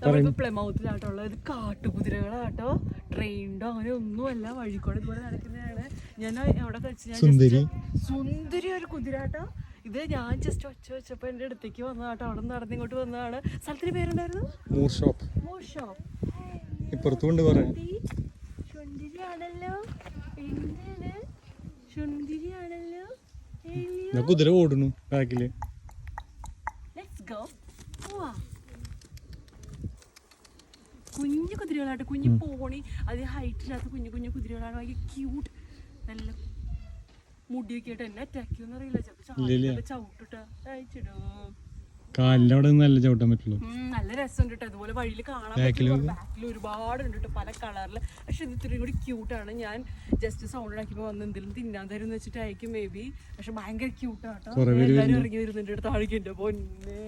നമ്മളിപ്പോ പ്ലെമൗത്തിലാട്ടുള്ള ഇത് കാട്ടുകുതിരകളാട്ടോ, ട്രെയിൻഡോ അങ്ങനെ ഒന്നുമല്ല, വഴിക്കോടെ ഇതുപോലെ നടക്കുന്നതാണ്. ഞാൻ എവിടെ കഴിച്ചു, സുന്ദരി ഒരു കുതിരാട്ടോ. ഇത് ഞാൻ ജസ്റ്റ് ഒച്ച വെച്ചപ്പോ എന്റെ അടുത്തേക്ക് വന്നതാട്ടോ, അവിടെ നിന്ന് നടന്നിങ്ങോട്ട് വന്നതാണ്. സ്ഥലത്തിന് പേരുണ്ടായിരുന്നു സുന്ദരിയാണല്ലോ. എന്താണ് സുന്ദരിയാണല്ലോ. കുതിര ഓടുന്നു ബാക്കില്. Let's go. കുഞ്ഞു കുതിരകളാട്ടോ, കുഞ്ഞു പോണി, അത് ഹൈറ്റ് ഇല്ലാത്ത കുഞ്ഞു കുഞ്ഞു കുതിരകളാണ്. ഭയങ്കര ക്യൂട്ട്, നല്ല മുടിയൊക്കെ ആയിട്ട്. എന്നെ അറ്റാക്ക് ചെയ്യുമെന്ന് അറിയില്ല, ചവിട്ടിട്ടാ അയച്ചിടോ. കാലിന്റെ അവിടെ നല്ല ചവിട്ടാൻ പറ്റുള്ളൂ. നല്ല രസമുണ്ട് കേട്ടോ, അതുപോലെ വഴിയിൽ കാണാൻ ബാക്കിൽ ഒരുപാട് ഉണ്ട് കേട്ടോ, പല കളറില്. പക്ഷെ ഇത് ഇത്രയും കൂടി ക്യൂട്ടാണ്. ഞാൻ ജസ്റ്റ് സൗണ്ട് ഉണ്ടാക്കിയപ്പോ വന്ന് എന്തെങ്കിലും തിന്നാൻ തരും വെച്ചിട്ടായിരിക്കും മേ ബി. പക്ഷെ ഭയങ്കര ക്യൂട്ടാട്ടോ. എല്ലാവരും ഇറങ്ങി വരുന്നുണ്ട് താഴേക്ക്. എന്റെ പൊന്നേ.